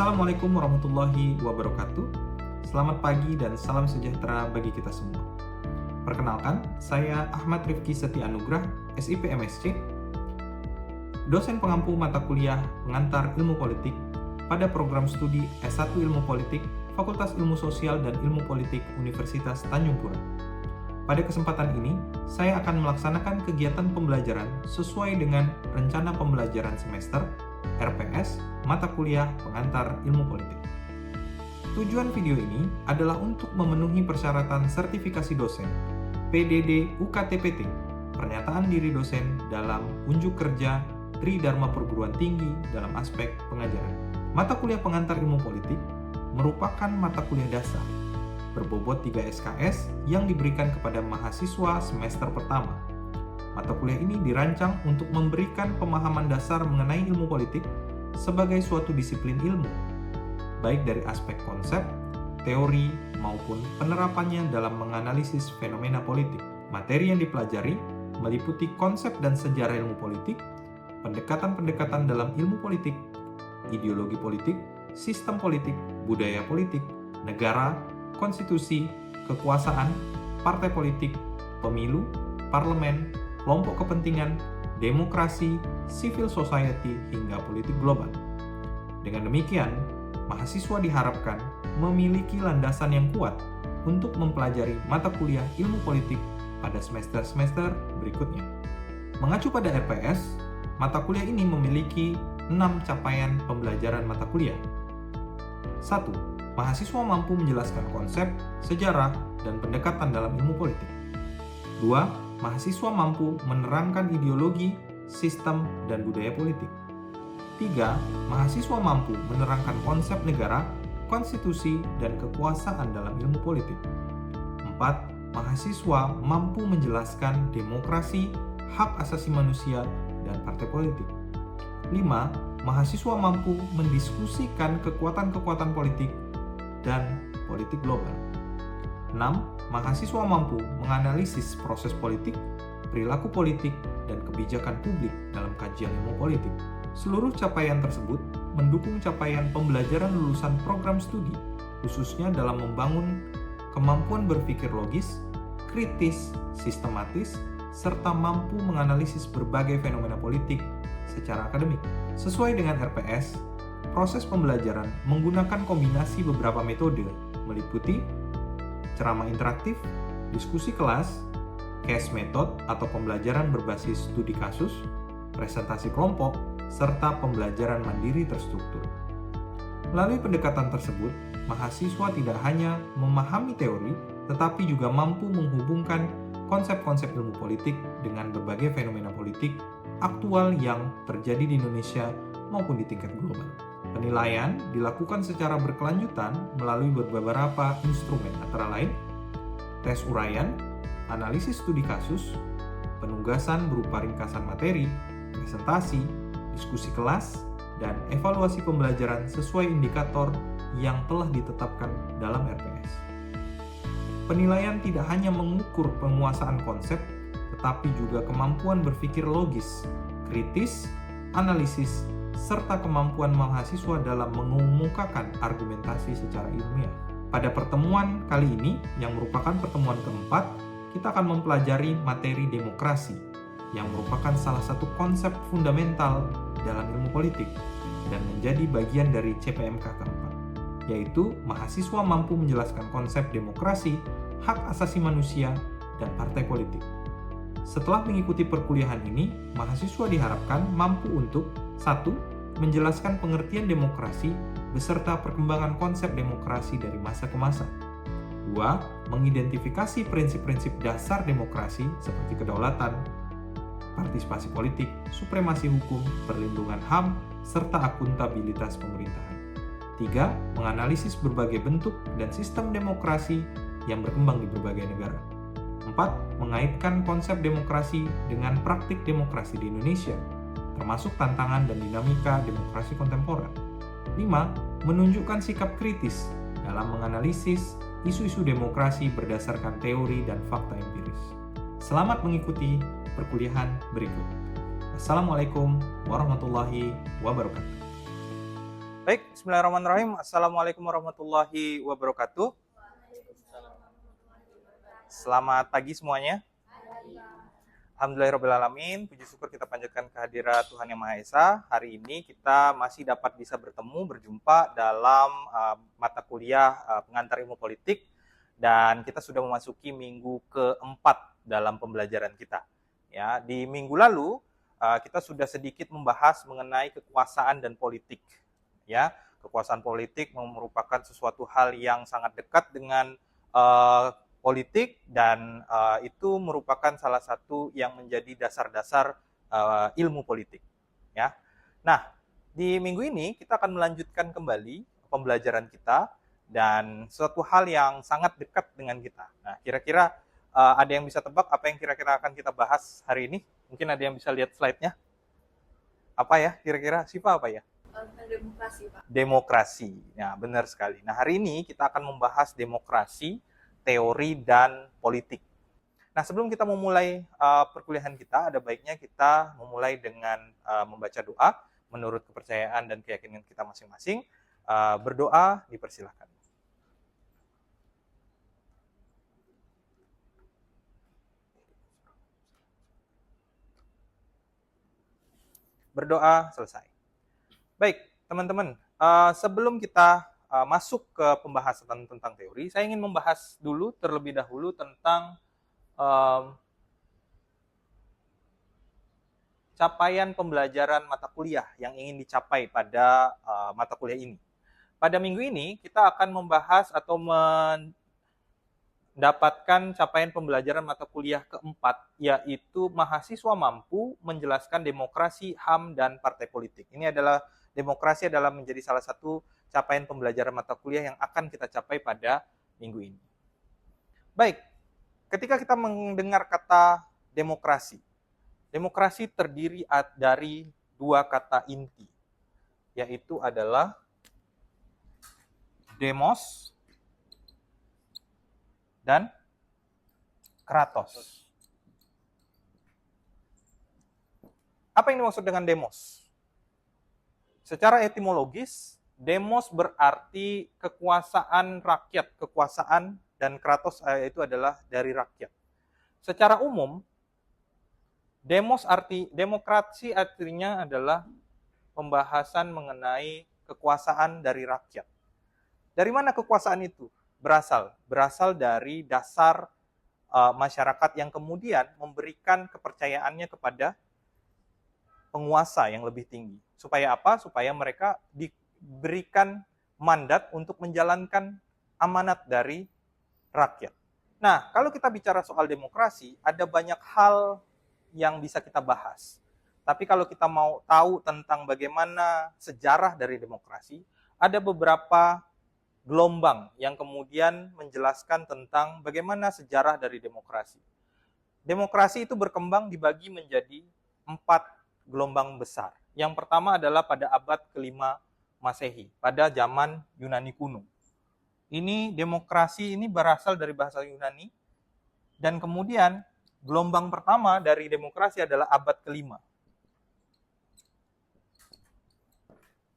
Assalamualaikum warahmatullahi wabarakatuh. Selamat pagi dan salam sejahtera bagi kita semua. Perkenalkan, saya Ahmad Rifki Setia Anugrah, SIP MSc, dosen pengampu mata kuliah pengantar ilmu politik pada program studi S1 Ilmu Politik, Fakultas Ilmu Sosial dan Ilmu Politik Universitas Tanjung Pura. Pada kesempatan ini, saya akan melaksanakan kegiatan pembelajaran sesuai dengan rencana pembelajaran semester RPS mata kuliah pengantar ilmu politik. Tujuan video ini adalah untuk memenuhi persyaratan sertifikasi dosen PDD UKTPT, pernyataan diri dosen dalam unjuk kerja Tridharma Perguruan Tinggi dalam aspek pengajaran. Mata kuliah pengantar ilmu politik merupakan mata kuliah dasar berbobot 3 SKS yang diberikan kepada mahasiswa semester pertama. Mata kuliah ini dirancang untuk memberikan pemahaman dasar mengenai ilmu politik sebagai suatu disiplin ilmu, baik dari aspek konsep, teori, maupun penerapannya dalam menganalisis fenomena politik. Materi yang dipelajari meliputi konsep dan sejarah ilmu politik, pendekatan-pendekatan dalam ilmu politik, ideologi politik, sistem politik, budaya politik, negara, konstitusi, kekuasaan, partai politik, pemilu, parlemen, kelompok kepentingan, demokrasi, civil society, hingga politik global. Dengan demikian, mahasiswa diharapkan memiliki landasan yang kuat untuk mempelajari mata kuliah ilmu politik pada semester-semester berikutnya. Mengacu pada RPS, mata kuliah ini memiliki 6 capaian pembelajaran mata kuliah. 1. Mahasiswa mampu menjelaskan konsep, sejarah, dan pendekatan dalam ilmu politik. 2. Mahasiswa mampu menerangkan ideologi, sistem, dan budaya politik. 3. Mahasiswa mampu menerangkan konsep negara, konstitusi, dan kekuasaan dalam ilmu politik. 4. Mahasiswa mampu menjelaskan demokrasi, hak asasi manusia, dan partai politik. 5. Mahasiswa mampu mendiskusikan kekuatan-kekuatan politik dan politik global. 6. Mahasiswa mampu menganalisis proses politik, perilaku politik, dan kebijakan publik dalam kajian ilmu politik. Seluruh capaian tersebut mendukung capaian pembelajaran lulusan program studi, khususnya dalam membangun kemampuan berpikir logis, kritis, sistematis, serta mampu menganalisis berbagai fenomena politik secara akademik. Sesuai dengan RPS, proses pembelajaran menggunakan kombinasi beberapa metode, meliputi ceramah interaktif, diskusi kelas, case method atau pembelajaran berbasis studi kasus, presentasi kelompok, serta pembelajaran mandiri terstruktur. Melalui pendekatan tersebut, mahasiswa tidak hanya memahami teori, tetapi juga mampu menghubungkan konsep-konsep ilmu politik dengan berbagai fenomena politik aktual yang terjadi di Indonesia maupun di tingkat global. Penilaian dilakukan secara berkelanjutan melalui beberapa instrumen, antara lain tes uraian, analisis studi kasus, penugasan berupa ringkasan materi, presentasi, diskusi kelas, dan evaluasi pembelajaran sesuai indikator yang telah ditetapkan dalam RPS. Penilaian tidak hanya mengukur penguasaan konsep, tetapi juga kemampuan berpikir logis, kritis, analisis, serta kemampuan mahasiswa dalam mengemukakan argumentasi secara ilmiah. Pada pertemuan kali ini, yang merupakan pertemuan keempat, kita akan mempelajari materi demokrasi, yang merupakan salah satu konsep fundamental dalam ilmu politik dan menjadi bagian dari CPMK keempat, yaitu mahasiswa mampu menjelaskan konsep demokrasi, hak asasi manusia, dan partai politik. Setelah mengikuti perkuliahan ini, mahasiswa diharapkan mampu untuk 1. Menjelaskan pengertian demokrasi beserta perkembangan konsep demokrasi dari masa ke masa. 2. Mengidentifikasi prinsip-prinsip dasar demokrasi seperti kedaulatan, partisipasi politik, supremasi hukum, perlindungan HAM, serta akuntabilitas pemerintahan. 3. Menganalisis berbagai bentuk dan sistem demokrasi yang berkembang di berbagai negara. 4. Mengaitkan konsep demokrasi dengan praktik demokrasi di Indonesia, termasuk tantangan dan dinamika demokrasi kontemporer. 5. Menunjukkan sikap kritis dalam menganalisis isu-isu demokrasi berdasarkan teori dan fakta empiris. Selamat mengikuti perkuliahan berikut. Wassalamualaikum warahmatullahi wabarakatuh. Baik, bismillahirrahmanirrahim. Assalamualaikum warahmatullahi wabarakatuh. Selamat pagi semuanya. Alhamdulillahirrahmanirrahim. Puji syukur kita panjatkan kehadirat Tuhan Yang Maha Esa. Hari ini kita masih dapat bisa berjumpa dalam mata kuliah pengantar ilmu politik. Dan kita sudah memasuki minggu keempat dalam pembelajaran kita. Ya, di minggu lalu kita sudah sedikit membahas mengenai kekuasaan dan politik. Ya, kekuasaan politik merupakan sesuatu hal yang sangat dekat dengan politik dan itu merupakan salah satu yang menjadi dasar-dasar ilmu politik. Ya, nah di minggu ini kita akan melanjutkan kembali pembelajaran kita dan suatu hal yang sangat dekat dengan kita. Nah, kira-kira ada yang bisa tebak apa yang kira-kira akan kita bahas hari ini? Mungkin ada yang bisa lihat slide-nya. Apa ya kira-kira? Siapa apa ya? Demokrasi, Pak. Demokrasi. Ya, benar sekali. Nah, hari ini kita akan membahas demokrasi, teori, dan politik. Nah, sebelum kita memulai perkuliahan kita, ada baiknya kita memulai dengan membaca doa menurut kepercayaan dan keyakinan kita masing-masing. Berdoa, dipersilahkan. Berdoa, selesai. Baik, teman-teman, sebelum kita masuk ke pembahasan tentang teori, saya ingin membahas dulu terlebih dahulu tentang capaian pembelajaran mata kuliah yang ingin dicapai pada mata kuliah ini. Pada minggu ini, kita akan membahas atau mendapatkan capaian pembelajaran mata kuliah keempat, yaitu mahasiswa mampu menjelaskan demokrasi, HAM, dan partai politik. Ini adalah demokrasi adalah menjadi salah satu capaian pembelajaran mata kuliah yang akan kita capai pada minggu ini. Baik, ketika kita mendengar kata demokrasi, demokrasi terdiri dari dua kata inti, yaitu adalah demos dan kratos. Apa yang dimaksud dengan demos? Secara etimologis, demos berarti kekuasaan rakyat, kekuasaan, dan kratos itu adalah dari rakyat. Secara umum, demokrasi artinya adalah pembahasan mengenai kekuasaan dari rakyat. Dari mana kekuasaan itu berasal? Berasal dari dasar masyarakat yang kemudian memberikan kepercayaannya kepada penguasa yang lebih tinggi. Supaya apa? Supaya mereka diberikan mandat untuk menjalankan amanat dari rakyat. Nah, kalau kita bicara soal demokrasi, ada banyak hal yang bisa kita bahas. Tapi kalau kita mau tahu tentang bagaimana sejarah dari demokrasi, ada beberapa gelombang yang kemudian menjelaskan tentang bagaimana sejarah dari demokrasi. Demokrasi itu berkembang dibagi menjadi 4 gelombang besar. Yang pertama adalah pada abad ke-5 Masehi, pada zaman Yunani kuno. Ini demokrasi ini berasal dari bahasa Yunani, dan kemudian gelombang pertama dari demokrasi adalah abad ke-5.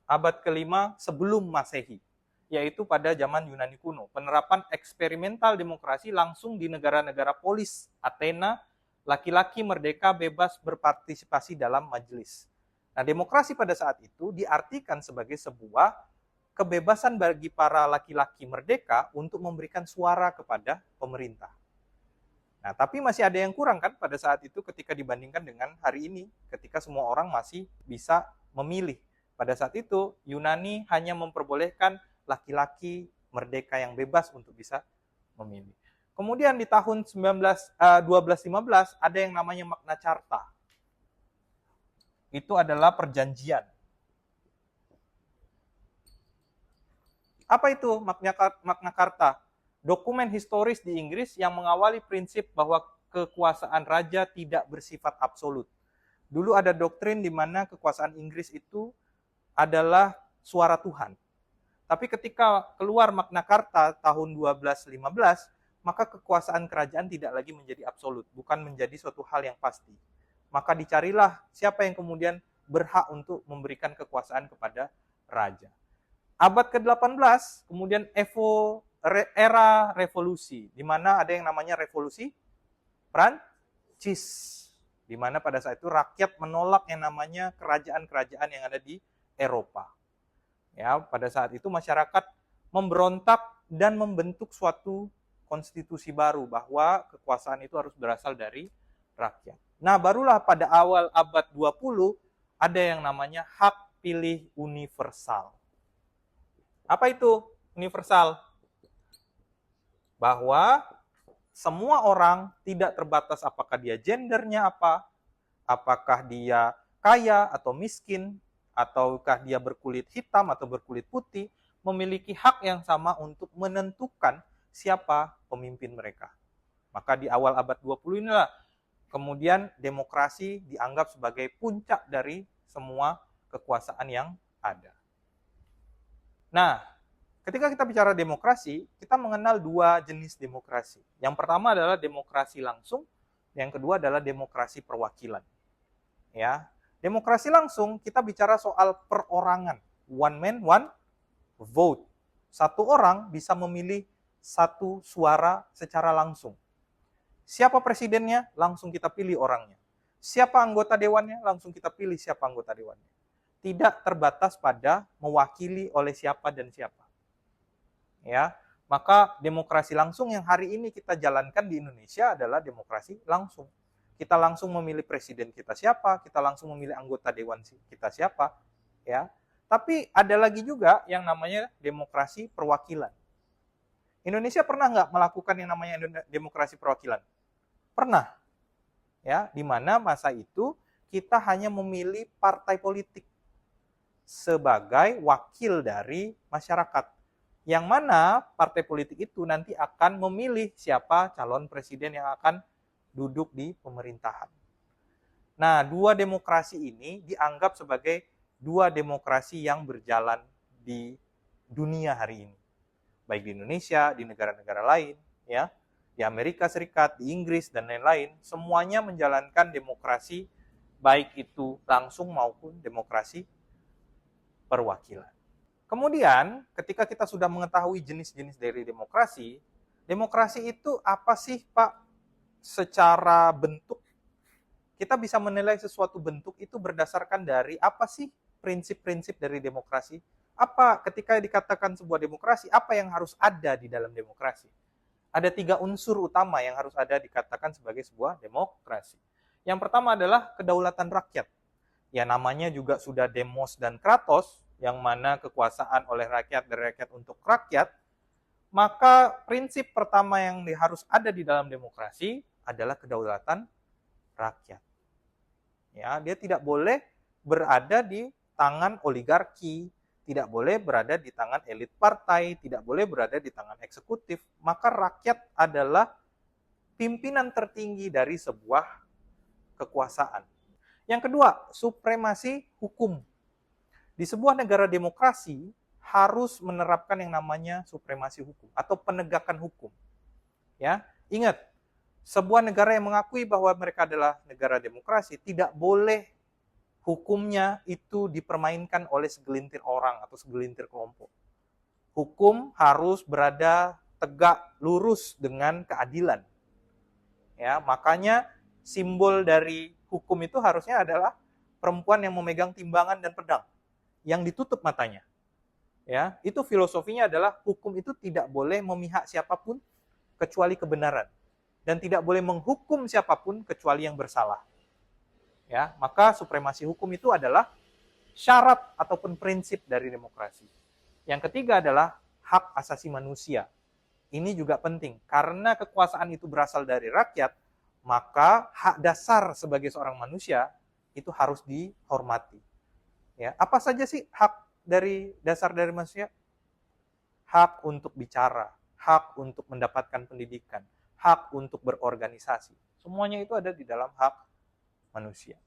Abad ke-5 sebelum Masehi, yaitu pada zaman Yunani kuno. Penerapan eksperimental demokrasi langsung di negara-negara polis, Athena, laki-laki merdeka bebas berpartisipasi dalam majelis. Nah, demokrasi pada saat itu diartikan sebagai sebuah kebebasan bagi para laki-laki merdeka untuk memberikan suara kepada pemerintah. Nah, tapi masih ada yang kurang kan pada saat itu ketika dibandingkan dengan hari ini, ketika semua orang masih bisa memilih. Pada saat itu, Yunani hanya memperbolehkan laki-laki merdeka yang bebas untuk bisa memilih. Kemudian di tahun 1215 ada yang namanya Magna Carta. Itu adalah perjanjian. Apa itu Magna Carta? Dokumen historis di Inggris yang mengawali prinsip bahwa kekuasaan raja tidak bersifat absolut. Dulu ada doktrin di mana kekuasaan Inggris itu adalah suara Tuhan. Tapi ketika keluar Magna Carta tahun 1215, maka kekuasaan kerajaan tidak lagi menjadi absolut, bukan menjadi suatu hal yang pasti. Maka dicarilah siapa yang kemudian berhak untuk memberikan kekuasaan kepada raja. Abad ke-18 kemudian era revolusi, di mana ada yang namanya revolusi Prancis, di mana pada saat itu rakyat menolak yang namanya kerajaan-kerajaan yang ada di Eropa. Ya, pada saat itu masyarakat memberontak dan membentuk suatu konstitusi baru bahwa kekuasaan itu harus berasal dari rakyat. Nah, barulah pada awal abad 20 ada yang namanya hak pilih universal. Apa itu universal? Bahwa semua orang tidak terbatas apakah dia gendernya apa, apakah dia kaya atau miskin, ataukah dia berkulit hitam atau berkulit putih, memiliki hak yang sama untuk menentukan siapa pemimpin mereka. Maka di awal abad 20 inilah kemudian demokrasi dianggap sebagai puncak dari semua kekuasaan yang ada. Nah, ketika kita bicara demokrasi, kita mengenal dua jenis demokrasi. Yang pertama adalah demokrasi langsung, yang kedua adalah demokrasi perwakilan. Ya, demokrasi langsung kita bicara soal perorangan, one man one vote. Satu orang bisa memilih satu suara secara langsung. Siapa presidennya, langsung kita pilih orangnya. Siapa anggota dewannya, langsung kita pilih siapa anggota dewannya. Tidak terbatas pada mewakili oleh siapa dan siapa. Ya, maka demokrasi langsung yang hari ini kita jalankan di Indonesia adalah demokrasi langsung. Kita langsung memilih presiden kita siapa, kita langsung memilih anggota dewan kita siapa, ya. Tapi ada lagi juga yang namanya demokrasi perwakilan. Indonesia pernah nggak melakukan yang namanya demokrasi perwakilan? Pernah. Ya, di mana masa itu kita hanya memilih partai politik sebagai wakil dari masyarakat. Yang mana partai politik itu nanti akan memilih siapa calon presiden yang akan duduk di pemerintahan. Nah, dua demokrasi ini dianggap sebagai dua demokrasi yang berjalan di dunia hari ini. Baik di Indonesia, di negara-negara lain, ya, di Amerika Serikat, di Inggris, dan lain-lain, semuanya menjalankan demokrasi, baik itu langsung maupun demokrasi perwakilan. Kemudian, ketika kita sudah mengetahui jenis-jenis dari demokrasi, demokrasi itu apa sih, Pak? Secara bentuk, kita bisa menilai sesuatu bentuk itu berdasarkan dari apa sih prinsip-prinsip dari demokrasi? Apa ketika dikatakan sebuah demokrasi, apa yang harus ada di dalam demokrasi? Ada 3 unsur utama yang harus ada dikatakan sebagai sebuah demokrasi. Yang pertama adalah kedaulatan rakyat. Ya, namanya juga sudah demos dan kratos, yang mana kekuasaan oleh rakyat dan rakyat untuk rakyat. Maka prinsip pertama yang harus ada di dalam demokrasi adalah kedaulatan rakyat. Ya, dia tidak boleh berada di tangan oligarki, tidak boleh berada di tangan elit partai, tidak boleh berada di tangan eksekutif. Maka rakyat adalah pimpinan tertinggi dari sebuah kekuasaan. Yang kedua, supremasi hukum. Di sebuah negara demokrasi harus menerapkan yang namanya supremasi hukum atau penegakan hukum. Ya, ingat, sebuah negara yang mengakui bahwa mereka adalah negara demokrasi tidak boleh hukumnya itu dipermainkan oleh segelintir orang atau segelintir kelompok. Hukum harus berada tegak lurus dengan keadilan. Ya, makanya simbol dari hukum itu harusnya adalah perempuan yang memegang timbangan dan pedang yang ditutup matanya. Ya, itu filosofinya adalah hukum itu tidak boleh memihak siapapun kecuali kebenaran dan tidak boleh menghukum siapapun kecuali yang bersalah. Ya, maka supremasi hukum itu adalah syarat ataupun prinsip dari demokrasi. Yang ketiga adalah hak asasi manusia. Ini juga penting karena kekuasaan itu berasal dari rakyat, maka hak dasar sebagai seorang manusia itu harus dihormati. Ya, apa saja sih hak dari dasar dari manusia? Hak untuk bicara, hak untuk mendapatkan pendidikan, hak untuk berorganisasi. Semuanya itu ada di dalam hak manusia.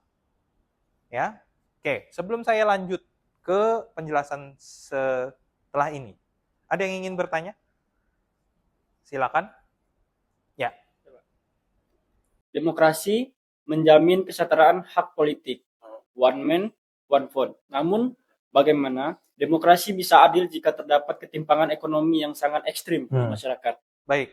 Ya. Oke, sebelum saya lanjut ke penjelasan setelah ini, ada yang ingin bertanya? Silakan. Ya. Demokrasi menjamin kesetaraan hak politik, one man, one vote. Namun, bagaimana Demokrasi bisa adil jika terdapat ketimpangan ekonomi yang sangat ekstrim di masyarakat. Baik,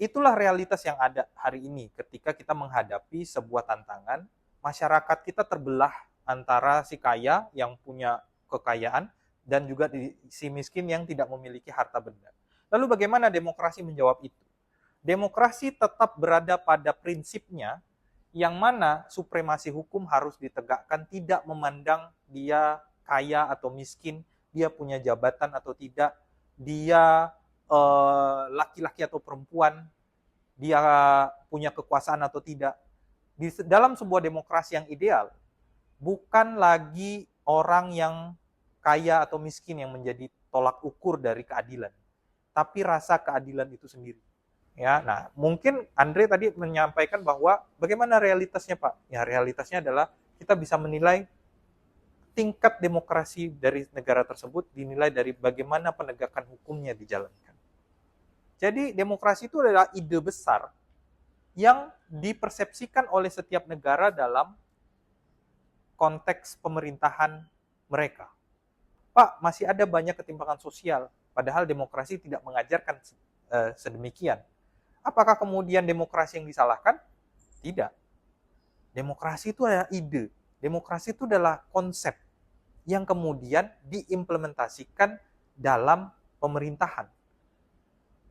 itulah realitas yang ada hari ini ketika kita menghadapi sebuah tantangan. Masyarakat kita terbelah antara si kaya yang punya kekayaan dan juga si miskin yang tidak memiliki harta benda. Lalu bagaimana demokrasi menjawab itu? Demokrasi tetap berada pada prinsipnya yang mana supremasi hukum harus ditegakkan, tidak memandang dia kaya atau miskin, dia punya jabatan atau tidak, dia laki-laki atau perempuan, dia punya kekuasaan atau tidak. Di dalam sebuah demokrasi yang ideal, bukan lagi orang yang kaya atau miskin yang menjadi tolak ukur dari keadilan, tapi rasa keadilan itu sendiri. Ya, nah mungkin Andre tadi menyampaikan bahwa bagaimana realitasnya Pak? Ya realitasnya adalah kita bisa menilai tingkat demokrasi dari negara tersebut dinilai dari bagaimana penegakan hukumnya dijalankan. Jadi demokrasi itu adalah ide besar yang dipersepsikan oleh setiap negara dalam konteks pemerintahan mereka. Pak, masih ada banyak ketimpangan sosial, padahal demokrasi tidak mengajarkan sedemikian. Apakah kemudian demokrasi yang disalahkan? Tidak. Demokrasi itu adalah ide. Demokrasi itu adalah konsep yang kemudian diimplementasikan dalam pemerintahan.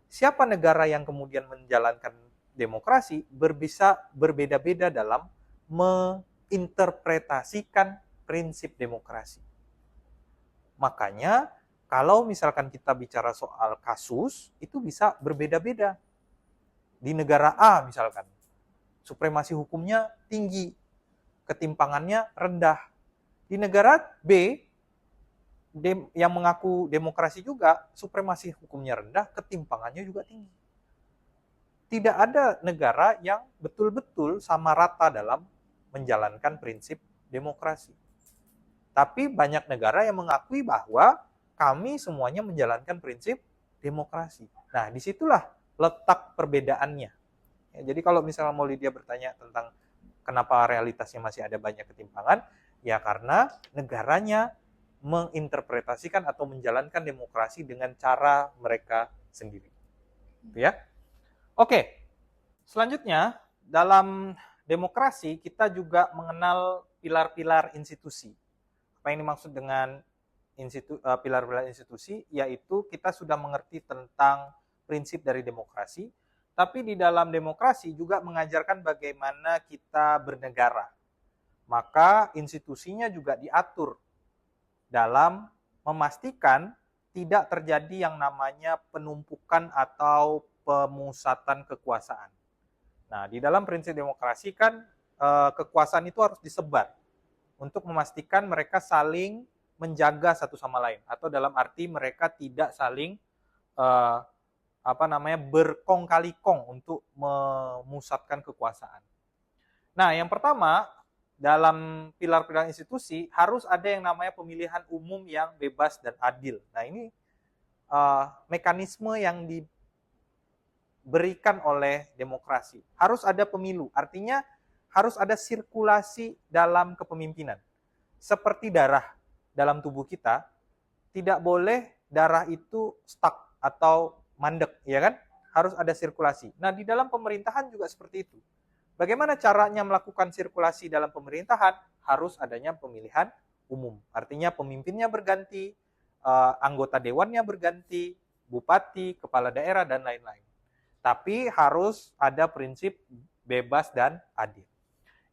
Siapa negara yang kemudian menjalankan demokrasi bisa berbeda-beda dalam menginterpretasikan prinsip demokrasi. Makanya kalau misalkan kita bicara soal kasus, itu bisa berbeda-beda. Di negara A misalkan, supremasi hukumnya tinggi, ketimpangannya rendah. Di negara B, yang mengaku demokrasi juga, supremasi hukumnya rendah, ketimpangannya juga tinggi. Tidak ada negara yang betul-betul sama rata dalam menjalankan prinsip demokrasi. Tapi banyak negara yang mengakui bahwa kami semuanya menjalankan prinsip demokrasi. Nah, disitulah letak perbedaannya. Ya, jadi kalau misalnya mau Lydia bertanya tentang kenapa realitasnya masih ada banyak ketimpangan, ya karena negaranya menginterpretasikan atau menjalankan demokrasi dengan cara mereka sendiri. Ya. Oke, selanjutnya dalam demokrasi kita juga mengenal pilar-pilar institusi. Apa yang dimaksud dengan pilar-pilar institusi? Yaitu kita sudah mengerti tentang prinsip dari demokrasi, tapi di dalam demokrasi juga mengajarkan bagaimana kita bernegara. Maka institusinya juga diatur dalam memastikan tidak terjadi yang namanya penumpukan atau pemusatan kekuasaan. Nah, di dalam prinsip demokrasi kan kekuasaan itu harus disebar untuk memastikan mereka saling menjaga satu sama lain, atau dalam arti mereka tidak saling berkong kali kong untuk memusatkan kekuasaan. Nah, yang pertama dalam pilar-pilar institusi harus ada yang namanya pemilihan umum yang bebas dan adil. Nah, ini mekanisme yang diberikan oleh demokrasi. Harus ada pemilu, artinya harus ada sirkulasi dalam kepemimpinan. Seperti darah dalam tubuh kita, tidak boleh darah itu stuck atau mandek, ya kan? Harus ada sirkulasi. Nah, di dalam pemerintahan juga seperti itu. Bagaimana caranya melakukan sirkulasi dalam pemerintahan? Harus adanya pemilihan umum. Artinya pemimpinnya berganti, anggota dewannya berganti, bupati, kepala daerah, dan lain-lain. Tapi harus ada prinsip bebas dan adil.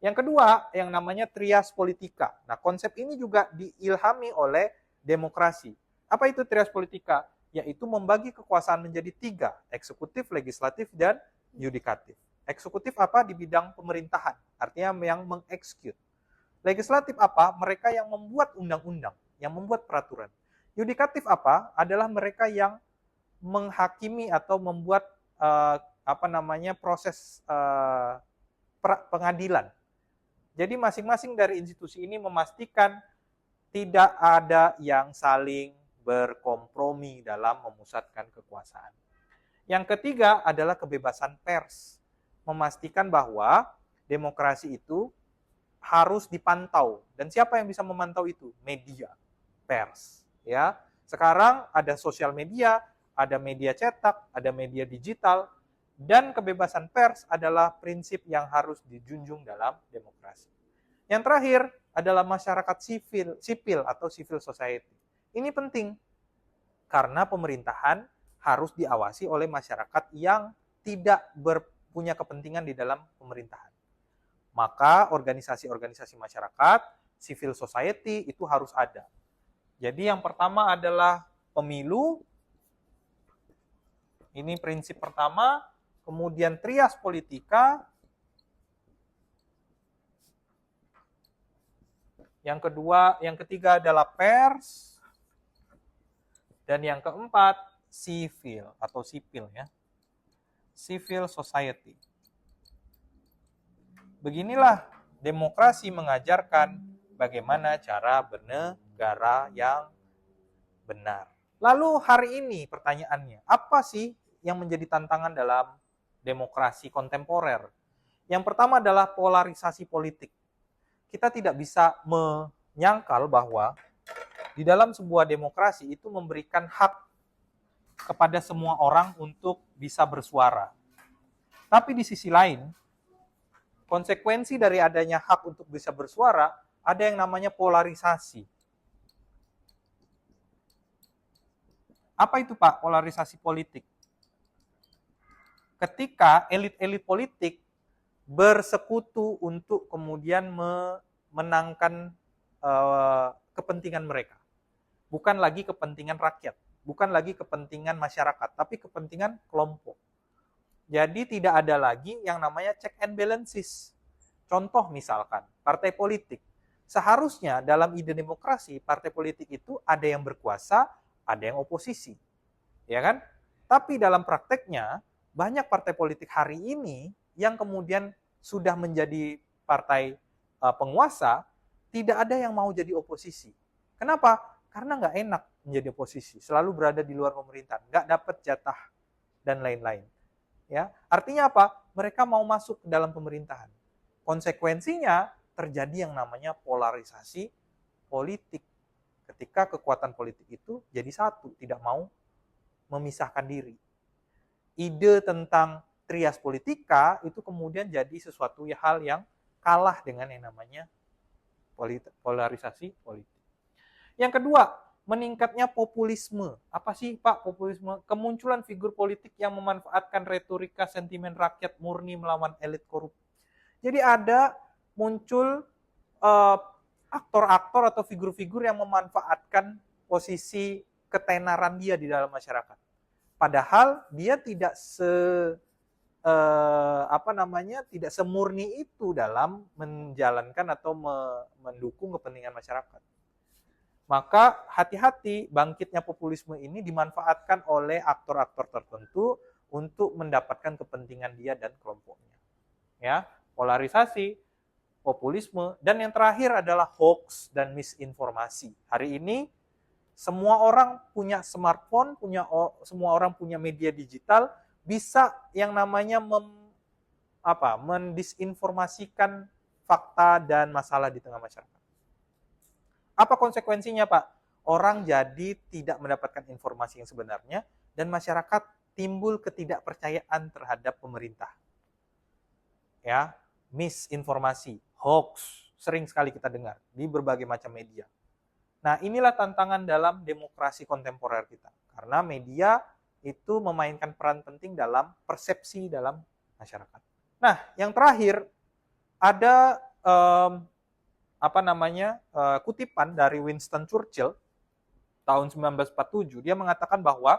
Yang kedua, yang namanya trias politika. Nah, konsep ini juga diilhami oleh demokrasi. Apa itu trias politika? Yaitu membagi kekuasaan menjadi 3, eksekutif, legislatif, dan yudikatif. Eksekutif apa? Di bidang pemerintahan, artinya yang mengeksekut. Legislatif apa? Mereka yang membuat undang-undang, yang membuat peraturan. Yudikatif apa? Adalah mereka yang menghakimi atau membuat proses pengadilan. Jadi masing-masing dari institusi ini memastikan tidak ada yang saling berkompromi dalam memusatkan kekuasaan. Yang ketiga adalah kebebasan pers. Memastikan bahwa demokrasi itu harus dipantau. Dan siapa yang bisa memantau itu? Media, pers. Ya, sekarang ada sosial media, ada media cetak, ada media digital, dan kebebasan pers adalah prinsip yang harus dijunjung dalam demokrasi. Yang terakhir adalah masyarakat sipil atau civil society. Ini penting karena pemerintahan harus diawasi oleh masyarakat yang tidak punya kepentingan di dalam pemerintahan. Maka organisasi-organisasi masyarakat, civil society itu harus ada. Jadi yang pertama adalah pemilu. Ini prinsip pertama. Kemudian trias politika. Yang ketiga adalah pers. Dan yang keempat, sipil atau sipil ya. Civil society. Beginilah demokrasi mengajarkan bagaimana cara bernegara yang benar. Lalu hari ini pertanyaannya, apa sih yang menjadi tantangan dalam demokrasi kontemporer? Yang pertama adalah polarisasi politik. Kita tidak bisa menyangkal bahwa di dalam sebuah demokrasi itu memberikan hak kepada semua orang untuk bisa bersuara. Tapi di sisi lain, konsekuensi dari adanya hak untuk bisa bersuara, ada yang namanya polarisasi. Apa itu Pak, polarisasi politik? Ketika elit-elit politik bersekutu untuk kemudian memenangkan kepentingan mereka. Bukan lagi kepentingan rakyat, bukan lagi kepentingan masyarakat, tapi kepentingan kelompok. Jadi tidak ada lagi yang namanya check and balances. Contoh misalkan, partai politik. Seharusnya dalam ide demokrasi, partai politik itu ada yang berkuasa, ada yang oposisi. Ya kan? Tapi dalam prakteknya, banyak partai politik hari ini yang kemudian sudah menjadi partai penguasa, tidak ada yang mau jadi oposisi. Kenapa? Karena nggak enak menjadi oposisi, selalu berada di luar pemerintahan, nggak dapat jatah dan lain-lain. Ya, artinya apa? Mereka mau masuk ke dalam pemerintahan. Konsekuensinya terjadi yang namanya polarisasi politik. Ketika kekuatan politik itu jadi satu, tidak mau memisahkan diri. Ide tentang trias politika itu kemudian jadi sesuatu hal yang kalah dengan yang namanya polarisasi politik. Yang kedua, meningkatnya populisme. Apa sih Pak populisme? Kemunculan figur politik yang memanfaatkan retorika sentimen rakyat murni melawan elit korup. Jadi ada muncul aktor-aktor atau figur-figur yang memanfaatkan posisi ketenaran dia di dalam masyarakat. Padahal dia tidak tidak semurni itu dalam menjalankan atau mendukung kepentingan masyarakat. Maka hati-hati, bangkitnya populisme ini dimanfaatkan oleh aktor-aktor tertentu untuk mendapatkan kepentingan dia dan kelompoknya. Ya, polarisasi, populisme, dan yang terakhir adalah hoax dan misinformasi. Hari ini semua orang punya smartphone, semua orang punya media digital, bisa yang namanya mendisinformasikan fakta dan masalah di tengah masyarakat. Apa konsekuensinya, Pak? Orang jadi tidak mendapatkan informasi yang sebenarnya dan masyarakat timbul ketidakpercayaan terhadap pemerintah. Ya, misinformasi, hoax, sering sekali kita dengar di berbagai macam media. Nah, inilah tantangan dalam demokrasi kontemporer kita. Karena media itu memainkan peran penting dalam persepsi dalam masyarakat. Nah, yang terakhir ada kutipan dari Winston Churchill tahun 1947. Dia mengatakan bahwa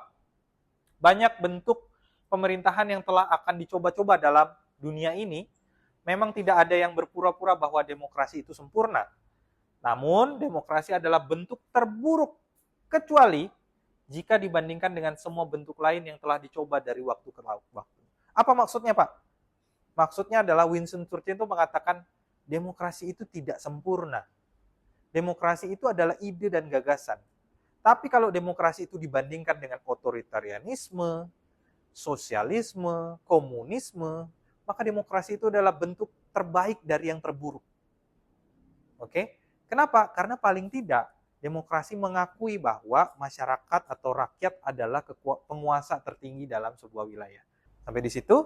banyak bentuk pemerintahan yang telah akan dicoba-coba dalam dunia ini, memang tidak ada yang berpura-pura bahwa demokrasi itu sempurna. Namun, demokrasi adalah bentuk terburuk kecuali jika dibandingkan dengan semua bentuk lain yang telah dicoba dari waktu ke waktu. Apa maksudnya, Pak? Maksudnya adalah Winston Churchill itu mengatakan demokrasi itu tidak sempurna. Demokrasi itu adalah ide dan gagasan. Tapi kalau demokrasi itu dibandingkan dengan otoritarianisme, sosialisme, komunisme, maka demokrasi itu adalah bentuk terbaik dari yang terburuk. Oke? Kenapa? Karena paling tidak demokrasi mengakui bahwa masyarakat atau rakyat adalah penguasa tertinggi dalam sebuah wilayah. Sampai di situ,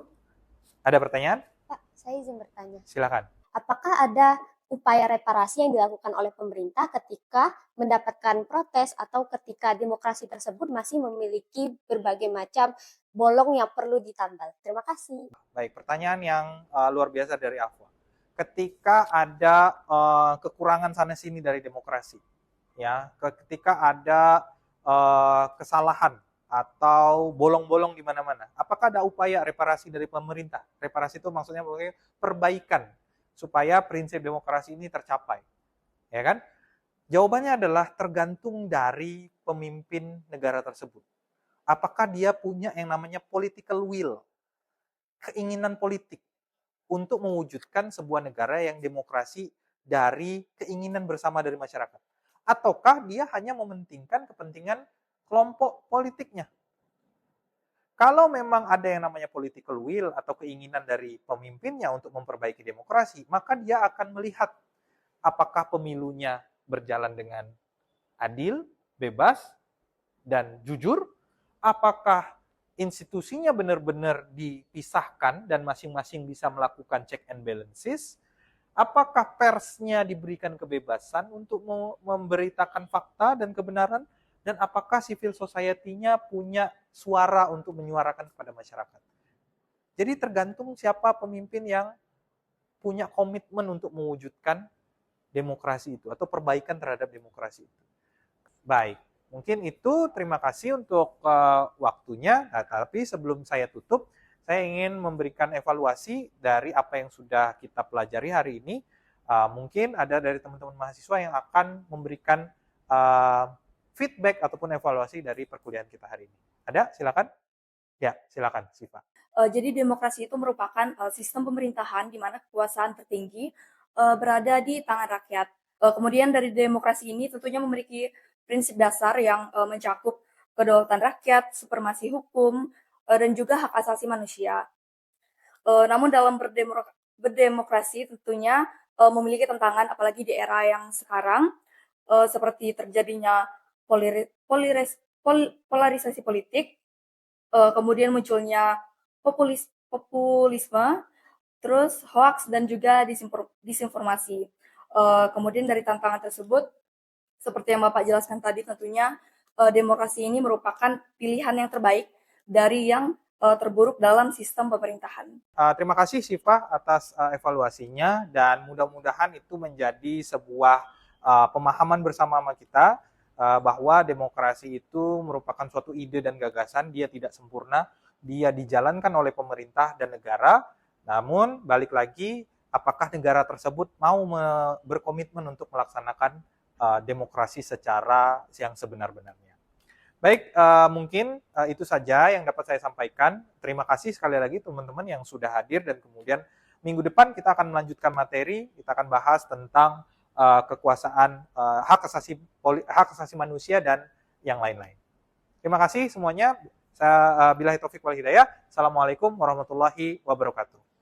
ada pertanyaan? Pak, saya izin bertanya. Silakan. Apakah ada upaya reparasi yang dilakukan oleh pemerintah ketika mendapatkan protes atau ketika demokrasi tersebut masih memiliki berbagai macam bolong yang perlu ditambal? Terima kasih. Baik, pertanyaan yang luar biasa dari Afwa. Ketika ada kekurangan sana-sini dari demokrasi, ya, ketika ada kesalahan atau bolong-bolong di mana-mana, apakah ada upaya reparasi dari pemerintah? Reparasi itu maksudnya perbaikan supaya prinsip demokrasi ini tercapai, ya kan? Jawabannya adalah tergantung dari pemimpin negara tersebut. Apakah dia punya yang namanya political will, keinginan politik untuk mewujudkan sebuah negara yang demokrasi dari keinginan bersama dari masyarakat? Ataukah dia hanya mementingkan kepentingan kelompok politiknya? Kalau memang ada yang namanya political will atau keinginan dari pemimpinnya untuk memperbaiki demokrasi, maka dia akan melihat apakah pemilunya berjalan dengan adil, bebas, dan jujur, apakah institusinya benar-benar dipisahkan dan masing-masing bisa melakukan check and balances, apakah persnya diberikan kebebasan untuk memberitakan fakta dan kebenaran, dan apakah civil society-nya punya suara untuk menyuarakan kepada masyarakat. Jadi tergantung siapa pemimpin yang punya komitmen untuk mewujudkan demokrasi itu atau perbaikan terhadap demokrasi itu. Baik, mungkin itu, terima kasih untuk waktunya. Nah, tapi sebelum saya tutup, saya ingin memberikan evaluasi dari apa yang sudah kita pelajari hari ini. Mungkin ada dari teman-teman mahasiswa yang akan memberikan feedback ataupun evaluasi dari perkuliahan kita hari ini. Ada? Silakan. Ya, silakan, Siva. Jadi demokrasi itu merupakan sistem pemerintahan di mana kekuasaan tertinggi berada di tangan rakyat. Kemudian dari demokrasi ini tentunya memiliki prinsip dasar yang mencakup kedaulatan rakyat, supremasi hukum, dan juga hak asasi manusia. Namun dalam berdemokrasi tentunya memiliki tantangan, apalagi di era yang sekarang, seperti terjadinya polarisasi politik, kemudian munculnya populisme, terus hoax dan juga disinformasi. Kemudian dari tantangan tersebut, seperti yang Bapak jelaskan tadi, tentunya demokrasi ini merupakan pilihan yang terbaik dari yang terburuk dalam sistem pemerintahan. Terima kasih Siva atas evaluasinya, dan mudah-mudahan itu menjadi sebuah pemahaman bersama kita bahwa demokrasi itu merupakan suatu ide dan gagasan, dia tidak sempurna, dia dijalankan oleh pemerintah dan negara, namun balik lagi, apakah negara tersebut mau berkomitmen untuk melaksanakan demokrasi secara yang sebenar-benarnya. Baik, mungkin itu saja yang dapat saya sampaikan. Terima kasih sekali lagi teman-teman yang sudah hadir, dan kemudian minggu depan kita akan melanjutkan materi, kita akan bahas tentang kekuasaan, hak asasi manusia dan yang lain-lain. Terima kasih semuanya. Billahi taufik wal hidayah. Assalamualaikum warahmatullahi wabarakatuh.